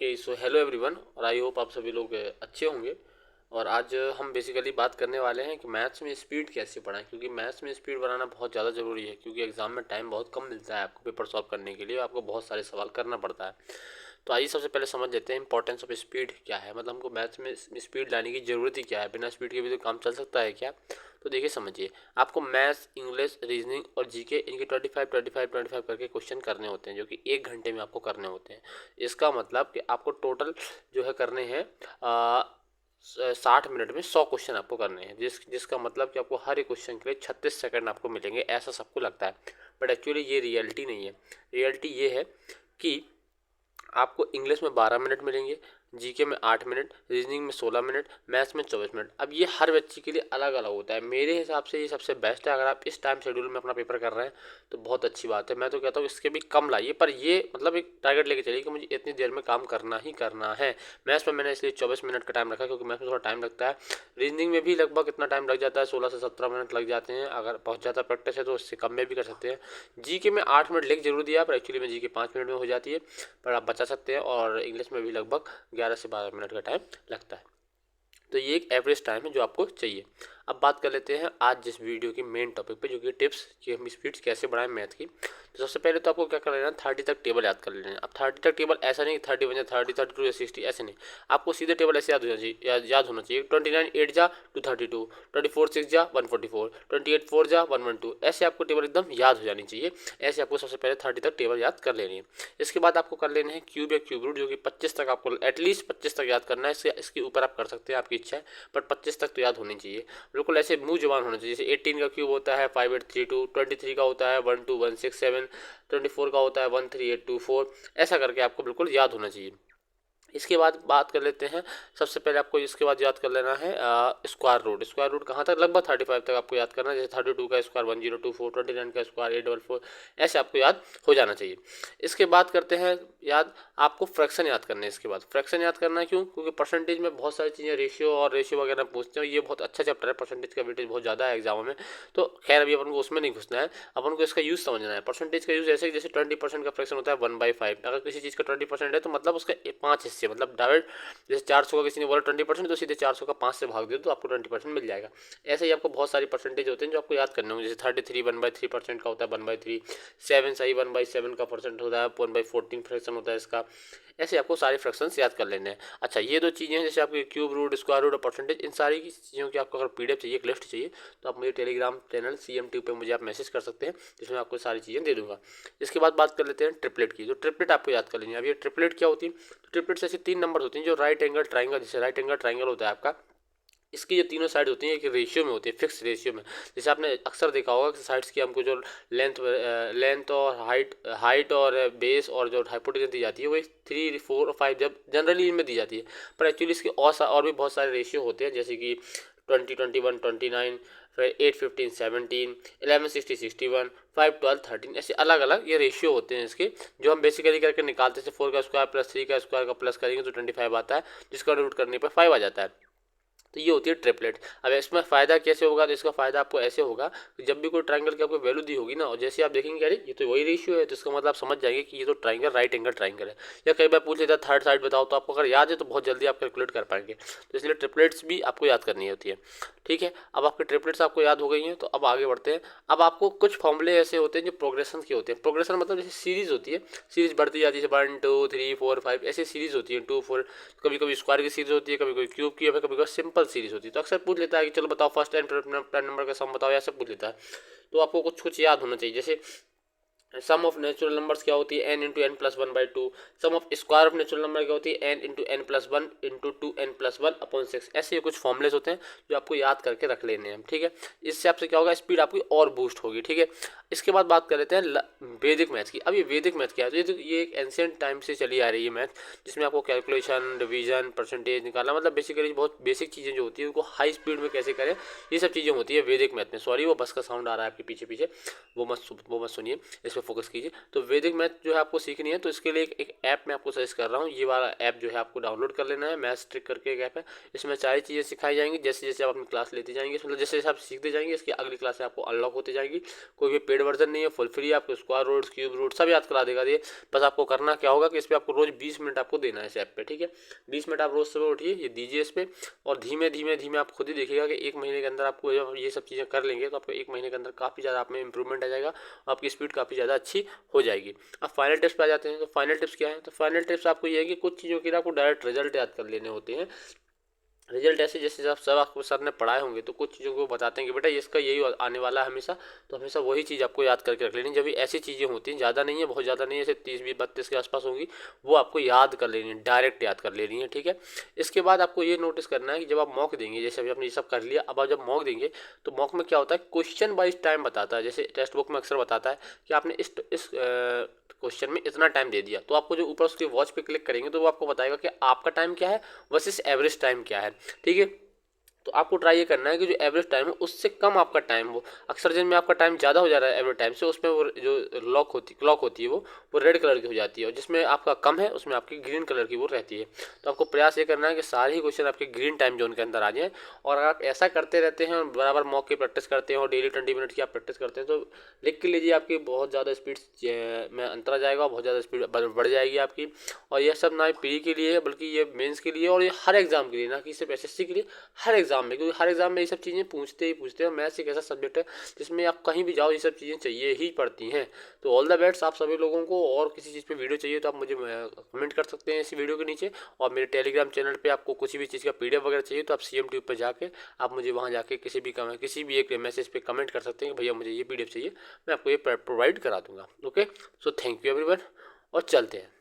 Okay so hello everyone और I hope आप सभी लोग अच्छे होंगे। और आज हम बेसिकली बात करने वाले हैं कि मैथ्स में स्पीड कैसे बढ़ाएं, क्योंकि मैथ्स में स्पीड बढ़ाना बहुत ज़्यादा ज़रूरी है। क्योंकि एग्जाम में टाइम बहुत कम मिलता है आपको पेपर सॉल्व करने के लिए, आपको बहुत सारे सवाल करना पड़ता है। तो आइए सबसे पहले समझ लेते हैं इंपॉर्टेंस ऑफ स्पीड क्या है, मतलब हमको मैथ्स में स्पीड लाने की ज़रूरत ही क्या है, बिना स्पीड के भी तो काम चल सकता है क्या। तो देखिए समझिए, आपको मैथ्स, इंग्लिश, रीजनिंग और जीके इनके 25 करके क्वेश्चन करने होते हैं, जो कि 1 घंटे में आपको करने होते हैं। इसका मतलब कि आपको टोटल जो है करने हैं 60 मिनट में 100 क्वेश्चन आपको करने हैं, जिसका मतलब कि आपको हर एक क्वेश्चन के लिए 36 सेकंड आपको मिलेंगे, ऐसा सबको लगता है। बट एक्चुअली ये रियलिटी नहीं है। रियलिटी ये है कि आपको इंग्लिश में 12 मिनट मिलेंगे, जीके में 8 मिनट, रीजनिंग में 16 मिनट, मैथ्स में 24 मिनट। अब ये हर बच्चे के लिए अलग अलग होता है। मेरे हिसाब से ये सबसे बेस्ट है। अगर आप इस टाइम शेड्यूल में अपना पेपर कर रहे हैं तो बहुत अच्छी बात है। मैं तो कहता हूँ इसके भी कम लाइए, पर ये मतलब एक टारगेट लेके चलिए कि मुझे इतनी देर में काम करना ही करना है। मैथ्स में मैंने इसलिए 24 मिनट का टाइम रखा क्योंकि मैथ्स में थोड़ा टाइम लगता है। रीजनिंग में भी लगभग इतना टाइम लग जाता है, 16 से 17 मिनट लग जाते हैं। अगर बहुत ज़्यादा प्रैक्टिस है तो इससे कम में भी कर सकते हैं। जीके में 8 मिनट लिख जरूर दिया, पर एक्चुअली में जीके 5 मिनट में हो जाती है, पर आप बचा सकते हैं। और इंग्लिश में भी लगभग 11 से 12 मिनट का टाइम लगता है। तो ये एक एवरेज टाइम है जो आपको चाहिए। अब बात कर लेते हैं आज जिस वीडियो की मेन टॉपिक पे, जो कि टिप्स कि हम स्पीड्स कैसे बढ़ाएं मैथ की। तो सबसे पहले तो आपको क्या कर लेना है, 30 तक टेबल याद कर लेना है। अब 30 तक टेबल ऐसा नहीं 31 या 30, 32 या 60, ऐसे नहीं। आपको सीधे टेबल ऐसे याद होना चाहिए 29 8 जा 232, 24 6 जा 144, 28 4 जा 112, ऐसे आपको टेबल एकदम याद हो जानी चाहिए। ऐसे आपको सबसे पहले 30 तक टेबल याद कर लेनी है। इसके बाद आपको कर लेने हैं क्यूब या क्यूब रूट, जो कि 25 तक आपको एटलीस्ट 25 तक याद करना है। इसके ऊपर आप कर सकते हैं, आपकी इच्छा है, पर 25 तक तो याद होनी चाहिए। बिल्कुल ऐसे मुंह जबान होना चाहिए। जैसे 18 का क्यूब होता है 5832, 23 का होता है 12167, 24 का होता है 13824, ऐसा करके आपको बिल्कुल याद होना चाहिए। इसके बाद बात कर लेते हैं, सबसे पहले आपको इसके बाद याद कर लेना है स्क्वायर रूट। स्क्वायर रूट कहाँ तक, लगभग 35 तक आपको याद करना है। जैसे 32 का स्क्वायर 1024, 29 का स्क्वायर 844, ऐसे आपको याद हो जाना चाहिए। इसके बाद करते हैं याद, आपको फ्रैक्शन याद करना है। इसके बाद फ्रैक्शन याद करना है, क्यों? क्योंकि परसेंटेज में बहुत सारी चीज़ें रेशियो और रेशियो वगैरह पूछते हैं। ये बहुत अच्छा चैप्टर है, परसेंटेज का वेटेज बहुत ज़्यादा है एग्जाम में। तो खैर अभी अपन को उसमें नहीं घुसना है, अपन को इसका यूज़ समझना है। परसेंटेज का यूज़ ऐसे जैसे 20% का फ्रैक्शन होता है 1/5। अगर किसी चीज़ का 20% है तो मतलब उसका 5 हिस्से, मतलब डायरेक्ट जैसे 400 का किसी ने बोला 20%, तो सीधे 400 का 5 से भाग दे तो आपको 20% मिल जाएगा। ऐसे ही आपको बहुत सारी परसेंटेज होते हैं जो आपको याद करने होंगे। जैसे 33 1/3% का होता है 1/3, 7 सही 1/7 का परसेंट होता है, 1/14 फ्रैक्शन होता है इसका। ऐसे आपको सारे फ्रैक्शंस याद कर लेने हैं। अच्छा, ये दो चीज़ें हैं जैसे आपके क्यूब रूट, स्क्वायर रूट और परसेंटेज, इन सारी की चीज़ों की आपको अगर पीडीएफ चाहिए, एक लिस्ट चाहिए, तो आप मुझे टेलीग्राम चैनल CM Tube पे मुझे आप मैसेज कर सकते हैं, जिसमें आपको सारी चीज़ें दे दूंगा। इसके बाद बात कर लेते हैं ट्रिपलेट की। जो ट्रिपलेट आपको याद कर लेंगे। अब ये ट्रिपलेट क्या होती है, तो ट्रिपलेट ऐसे 3 नंबर होते हैं जो राइट एंगल ट्राइंगल, जैसे राइट एंगल ट्राइंगल होता है आपका, इसकी जो तीनों साइड होती हैं एक रेशियो में होती है, फिक्स रेशियो में। जैसे आपने अक्सर देखा होगा कि साइड्स की हमको जो लेंथ और हाइट और बेस और जो हाइपोटेनस दी जाती है वो 3 4 और 5 जब जनरली इनमें दी जाती है। पर एक्चुअली इसके और भी बहुत सारे रेशियो होते हैं, जैसे कि 20 21 29, फिर 8 15 17, 11 60 61, 5 12 13, ऐसे अलग अलग ये रेशियो होते हैं इसके, जो हम बेसिकली करके निकालते हैं। 4 का स्क्वायर प्लस 3 का स्क्वायर का प्लस करेंगे तो 25 आता है, जिसका रूट करने पर 5 आ जाता है। तो ये होती है ट्रिपलेट। अब इसमें फ़ायदा कैसे होगा, तो इसका फ़ायदा आपको ऐसे होगा कि जब भी कोई ट्रायंगल की आपको वैल्यू दी होगी ना, और जैसे आप देखेंगे अरे ये तो वही रेशियो है, तो इसका मतलब आप समझ जाएंगे कि ये तो ट्रायंगल राइट एंगल ट्रायंगल है। या कई बार पूछ लेता है थर्ड साइड बताओ, तो आपको अगर याद है तो बहुत जल्दी आप कैलकुलेट कर पाएंगे। तो इसलिए ट्रिपलेट्स भी आपको याद करनी होती है। ठीक है, अब आपके ट्रिपलेट्स आपको याद हो गई हैं, तो अब आगे बढ़ते हैं। अब आपको कुछ फॉर्मूले ऐसे होते हैं जो प्रोग्रेशन के होते हैं। प्रोग्रेशन मतलब जैसे सीरीज होती है, सीरीज बढ़ती जाती है, 1 2 3 4 5 ऐसे सीरीज होती है, 2 4, कभी कभी स्क्वायर की सीरीज होती है, कभी कभी क्यूब की, कभी कभी सिंपल सीरीज होती है। तो अक्सर पूछ लेता है कि चलो बताओ फर्स्ट एंड प्राइम नंबर का सम बताओ, ऐसे पूछ लेता है। तो आपको कुछ कुछ याद होना चाहिए। जैसे सम ऑफ नेचुरल नंबर्स क्या होती है, n into n plus 1/2। Sum of square of natural number क्या होती है, n into n plus 1 into 2n+1/6। ऐसे कुछ फॉर्मुलेस होते हैं जो आपको याद करके रख लेने हैं। ठीक है, इससे आपसे क्या होगा, स्पीड आपकी और बूस्ट होगी। ठीक है, इसके बाद बात कर लेते हैं वैदिक मैथ की। अब ये वैदिक मैथ क्या है, तो ये एक एंशिएंट टाइम से चली आ रही है मैथ, जिसमें आपको कैलकुलेशन, डिवीजन, परसेंटेज निकालना, मतलब बेसिकली बहुत बेसिक चीज़ें जो होती है उनको हाई स्पीड में कैसे करें, ये सब चीज़ें होती है वैदिक मैथ में। सॉरी वो बस का साउंड आ रहा है आपके पीछे पीछे, वो मत सुनिए, इस पर फोकस कीजिए। तो वैदिक मैथ जो है आपको सीखनी है, तो इसके लिए एक ऐप मैं आपको सजेस्ट कर रहा हूँ। ये वाला ऐप जो है आपको डाउनलोड कर लेना है। मैथ्स ट्रिक करके एक ऐप है, इसमें सारी चीज़ें सिखाई जाएंगी। जैसे जैसे आप अपनी क्लास लेते जाएंगे, मतलब जैसे जैसे आप सीखते जाएंगे, इसकी अगली क्लास आपको अनलॉक होती जाएगी। कोई भी पेड वर्जन नहीं है, फुल फ्री। आपको स्क्वायर रूट, क्यूब रूट सब याद करा देगा ये। बस आपको करना क्या होगा कि इस पर आपको रोज 20 मिनट आपको देना है इस ऐप पे, ठीक है। 20 मिनट आप रोज सुबह उठिए, ये दीजिए इस पर, और धीमे धीमे धीमे आप खुद ही देखिएगा कि 1 महीने के अंदर आपको जब ये सब चीज़ें कर लेंगे, तो आपको 1 महीने के अंदर काफ़ी ज़्यादा आप में इंप्रूवमेंट आ जाएगा। आपकी स्पीड काफ़ी ज़्यादा अच्छी हो जाएगी। अब फाइनल टिप्स पे आ जाते हैं। तो फाइनल टिप्स क्या है? तो फाइनल टिप्स आपको ये है कि कुछ चीज़ों के लिए आपको डायरेक्ट रिजल्ट याद कर लेने होते हैं। रिजल्ट ऐसे जैसे आप सब आपको सर ने पढ़ाए होंगे, तो कुछ चीज़ों को बताते हैं कि बेटा इसका यही आने वाला है हमेशा, तो हमेशा वही चीज़ आपको याद करके रख लेनी। जब भी ऐसी चीज़ें होती हैं, ज़्यादा नहीं है, बहुत ज़्यादा नहीं है, जैसे 30, 20, 32 के आसपास होंगी, वो आपको याद कर लेनी है, डायरेक्ट याद कर लेनी है, ठीक है। इसके बाद आपको ये नोटिस करना है कि जब आप मॉक देंगे, जैसे अभी आपने ये सब कर लिया, अब आप जब मॉक देंगे तो मॉक में क्या होता है, क्वेश्चन वाइज टाइम बताता है। जैसे टेक्स्ट बुक में अक्सर बताता है कि आपने इस क्वेश्चन में इतना टाइम दे दिया, तो आपको जो ऊपर उसके वॉच पे क्लिक करेंगे तो वो आपको बताएगा कि आपका टाइम क्या है वर्सेस एवरेज टाइम क्या है, ठीक है। तो आपको ट्राई ये करना है कि जो एवरेज टाइम है उससे कम आपका टाइम हो। अक्सर जिनमें आपका टाइम ज़्यादा हो जा रहा है एवरेज टाइम से, उसमें वो जो क्लॉक होती है वो रेड कलर की हो जाती है, और जिसमें आपका कम है उसमें आपकी ग्रीन कलर की वो रहती है। तो आपको प्रयास ये करना है कि सारे ही क्वेश्चन आपके ग्रीन टाइम जोन के अंदर आ जाएँ। और अगर आप ऐसा करते रहते हैं और बराबर मॉक की प्रैक्टिस करते हैं और डेली 20 मिनट की आप प्रैक्टिस करते हैं, तो लिख के लीजिए आपकी बहुत ज़्यादा स्पीड में अंतर आ जाएगा, बहुत ज़्यादा स्पीड बढ़ जाएगी आपकी। और यह सब ना प्री के लिए है, बल्कि ये मेंस के लिए और ये हर एग्जाम के लिए, ना कि सिर्फ एसएससी के लिए, हर एग्जाम में। क्योंकि हर एग्जाम में ये सब चीज़ें पूछते हैं, और मैथ्स एक ऐसा सब्जेक्ट है जिसमें आप कहीं भी जाओ ये सब चीज़ें चाहिए ही पड़ती हैं। तो ऑल द बेस्ट आप सभी लोगों को। और किसी चीज़ पे वीडियो चाहिए तो आप मुझे कमेंट कर सकते हैं इसी वीडियो के नीचे। और मेरे टेलीग्राम चैनल पे आपको कुछ भी चीज़ का पीडीएफ वगैरह चाहिए तो आप सीएम ट्यूब पर जाके आप मुझे वहाँ जाके किसी भी एक मैसेज पे कमेंट कर सकते हैं कि भैया मुझे ये पीडीएफ चाहिए, मैं आपको ये प्रोवाइड करा दूंगा। Okay, so thank you everyone, और चलते हैं।